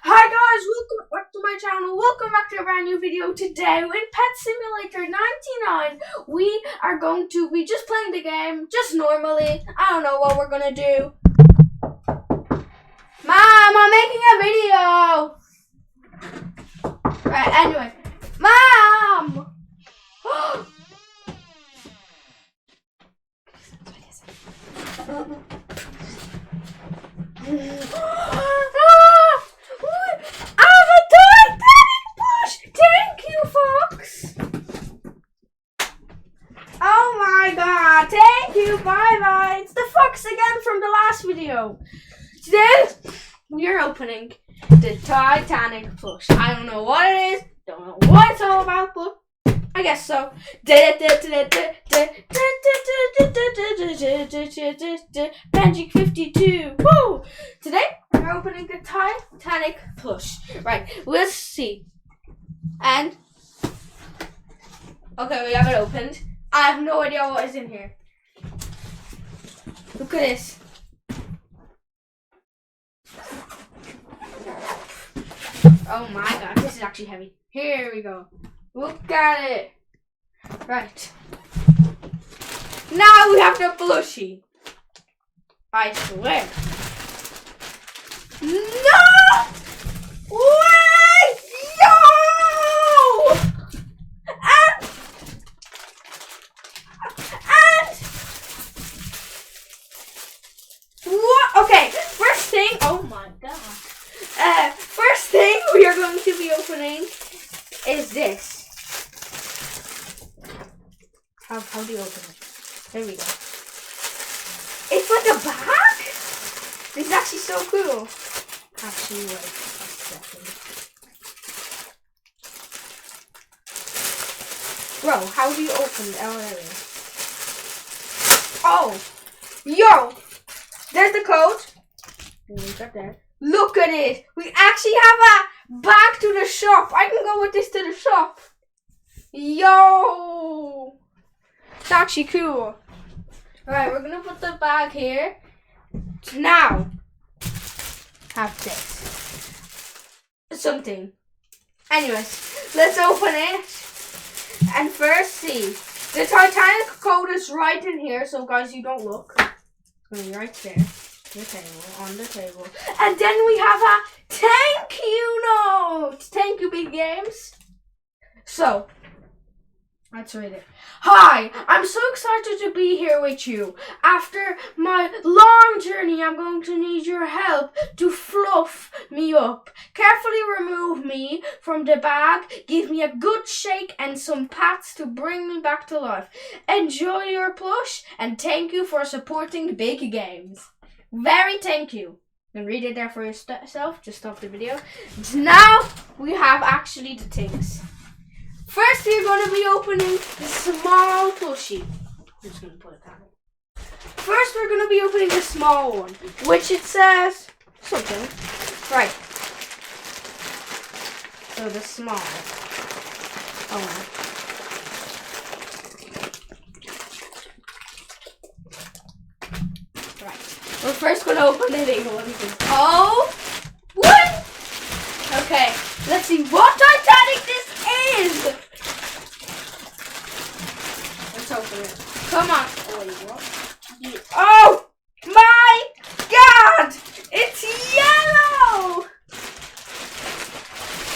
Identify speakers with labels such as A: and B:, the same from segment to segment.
A: Hi guys, welcome back to my channel. Welcome back to a brand new video. Today in Pet Simulator 99, we are going to be just playing the game, just normally. I don't know what we're gonna do. Mom, I'm making a video. Right, anyway. Mom! Thank you, bye-bye. It's the fox again from the last video. Today, we are opening the Titanic plush. I don't know what it is, don't know what it's all about, but I guess so. Magic 52. Woo! Today, we're opening the Titanic plush. Right, let's see. And, okay, we have it opened. I have no idea what is in here. Look at this. Oh my god, this is actually heavy. Here we go. Look at it. Right. Now we have the plushie. I swear. No! Wait! No! Okay, first thing, oh my god. First thing we are going to be opening is this. How do you open it? There we go. It's like a bag? This is actually so cool. Actually, wait a second. Bro, how do you open it? Oh, there it is. Oh, yo! There's the code. Look at it. We actually have a bag to the shop. I can go with this to the shop. Yo. It's actually cool. Alright, we're going to put the bag here. Now, have this. Something. Anyways, let's open it. And first see. The Titanic code is right in here. So guys, you don't look. Right there, on the table, and then we have a thank you note. Thank you, Big Games. So let's read it. Hi, I'm so excited to be here with you. After my long journey, I'm going to need your help to fluff me up. Carefully remove me from the bag, give me a good shake and some pats to bring me back to life. Enjoy your plush and thank you for supporting Big Games. Very thank you. You can read it there for yourself. Just stop the video. Now we have actually the things. First, we're going to be opening the small plushie. I'm just going to put it down. First, we're going to be opening the small one, which it says something. Right. So the small. Oh wow. Right. We're first going to open the big one. Oh! What? Okay. Let's see what Titanic this is. Let's open it. Come on. Oh, wait, what? Oh my god! It's yellow!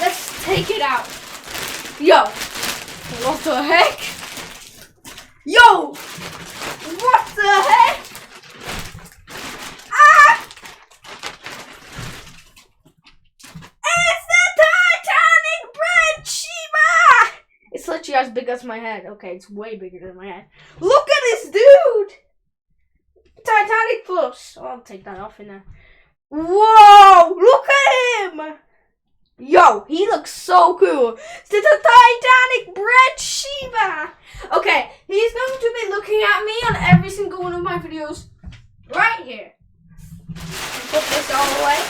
A: Let's take it out. Yo! What the heck? Yo! What the heck? Ah! It's the Titanic bread, Sheba! It's literally as big as my head. Okay, it's way bigger than my head. Look at this dude! Titanic plus. Oh, I'll take that off in there. Whoa! Look at him! Yo, he looks so cool. It's the Titanic bread Sheba. Okay, he's going to be looking at me on every single one of my videos. Right here. Put this all away.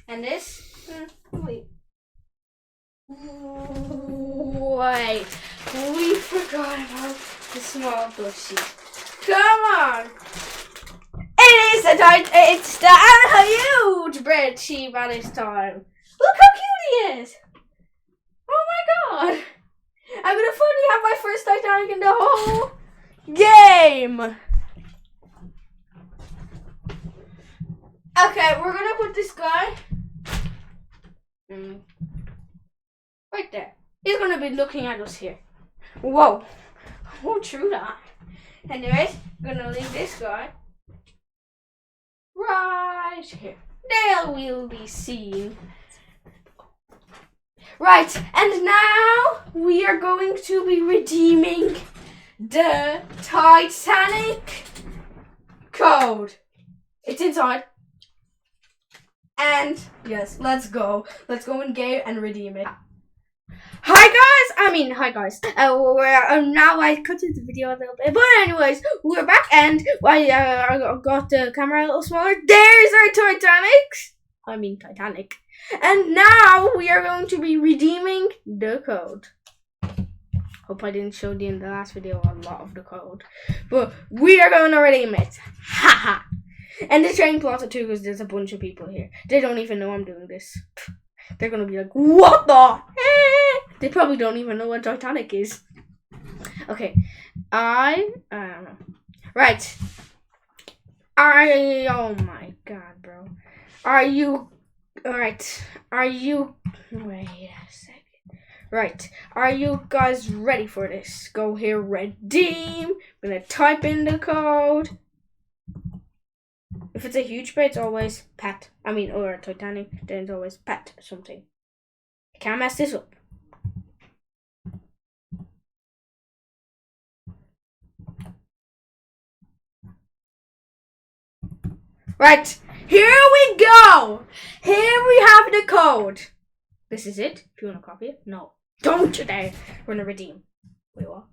A: And this. Wait. Wait. We forgot about the small plushie. Come on. It's the huge bread red Shiba this time. Look how cute he is. Oh my god. I'm gonna finally have my first Titanic in the whole game. Okay, we're gonna put this guy right there. He's gonna be looking at us here. Whoa. Oh, true that. Anyways, we're gonna leave this guy right here. There will be seen. Right, and now we are going to be redeeming the Titanic code. It's inside. And yes, let's go. Let's go in game and redeem it. Hi guys. Now I cut the video a little bit, but anyways, we're back, and I got the camera a little smaller. There's our Titanic. And now we are going to be redeeming the code. Hope I didn't show you in the last video a lot of the code, but we are going to redeem it. Haha. And the train plotter too, because there's a bunch of people here. They don't even know I'm doing this. They're gonna be like, what the heck? They probably don't even know what Titanic is. Okay, I don't know. Right. Oh my god, bro. Wait a second. Right. Are you guys ready for this? Go here, redeem. I'm gonna type in the code. If it's a huge pet, it's always pet. Or a Titanic, then it's always pet something. I can't mess this up. Right, here we go. Here we have the code. This is it. If you want to copy it, no, don't you dare. We're gonna redeem. Wait, what?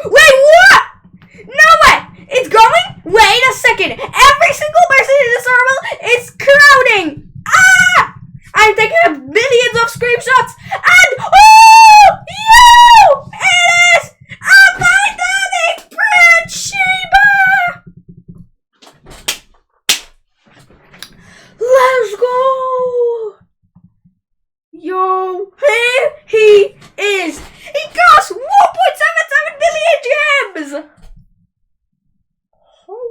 A: Wait, what? No way! It's going? Wait a second. Every single person in the server is crowding. Ah! I'm taking millions of screenshots, and it is a Titanic Prince Shiba. Let's go. Yo, here he is. He costs 1.77 billion gems.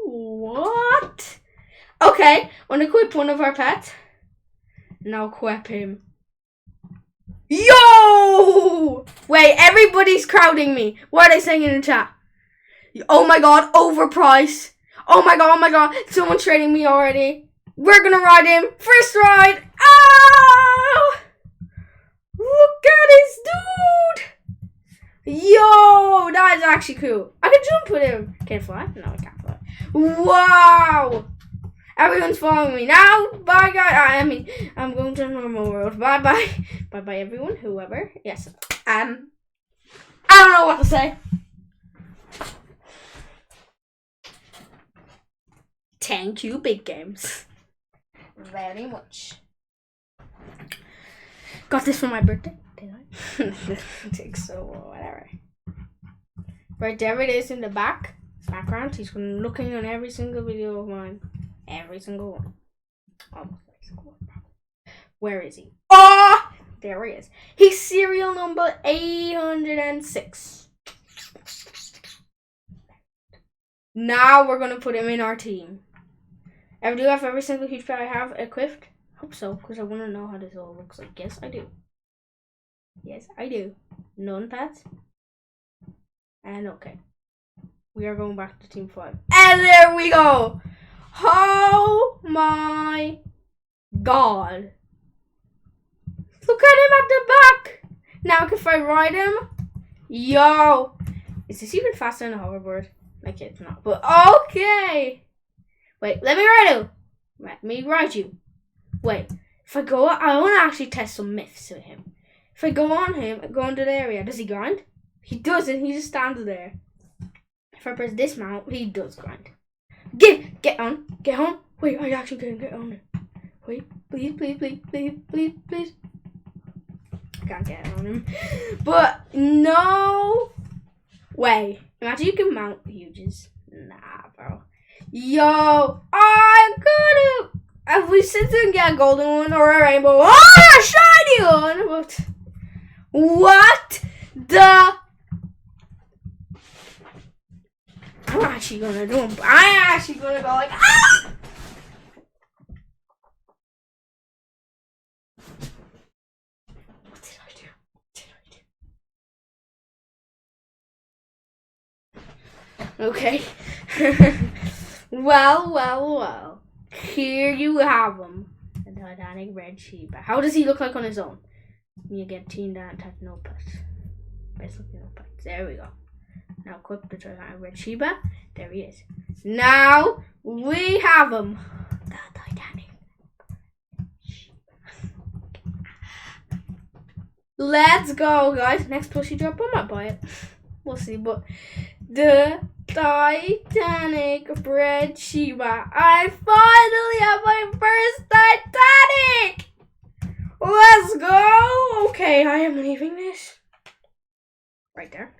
A: What? Okay, want to equip one of our pets? Now equip him. Yo! Wait, everybody's crowding me. What are they saying in the chat? Oh my god, overpriced. Oh my god. Someone's trading me already. We're gonna ride him. First ride. Oh! Look at this dude. Yo, that is actually cool. I can jump with him. Can it fly? No, I can't fly. Wow! Everyone's following me now. Bye, guys. I'm going to normal world. Bye, everyone. Whoever. Yes. I don't know what to say. Thank you, big games. Very much. Got this for my birthday. Did I? So whatever. Right there it is in the background. He's looking on every single video of mine. Every single one. Almost every single one. Where is he? Oh! There he is. He's serial number 806. Now we're going to put him in our team. Do you have every single huge pet I have equipped? Hope so, because I want to know how this all looks like. Yes, I do. Yes, I do. None pets. And okay. We are going back to team 5. And there we go! Oh my god. Look at him at the back! Now if I ride him, yo! Is this even faster than a hoverboard? Like it's not, but okay! Wait, let me ride him! Let me ride you. Wait, if I go, I want to actually test some myths with him. If I go on him, go into the area, does he grind? He doesn't, he just stands there. If I press dismount, he does grind. Get on. Wait, I actually can get on it. Wait, please. I can't get on him. But no way. Imagine you can mount huges. Nah, bro. Yo, I got him. if we sit and get a golden one or a rainbow or a shiny one, but what the? I'm actually gonna do them. I'm actually gonna go like, ah! What did I do? Okay. Well. Here you have him. The Titanic Red Sheba. How does he look like on his own? You get Teen Down Technopus. Best looking Opus. There we go. Now equip the Titanic Red Sheba. There he is. Now we have him. The Titanic. Let's go, guys. Next plushie drop, I might buy it. We'll see, but the Titanic Red Sheba. I finally have my first Titanic! Let's go! Okay, I am leaving this. Right there.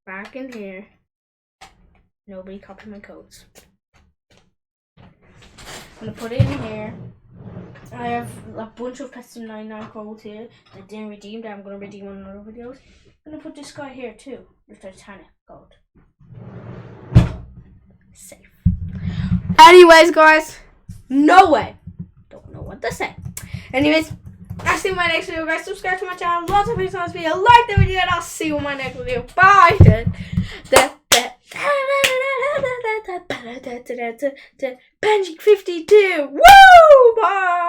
A: Back in here. Nobody copy my codes. I'm gonna put it in here. I have a bunch of Peston 99 codes here that didn't redeem that I'm gonna redeem on other videos. I'm gonna put this guy here too. The Titanic code. Safe. Anyways, guys, no way. Don't know what to say. Anyways, I'll see you in my next video, guys. Subscribe to my channel. Lots of videos on this video. Like the video, and I'll see you in my next video. Bye. Benji 52. Woo! Bye.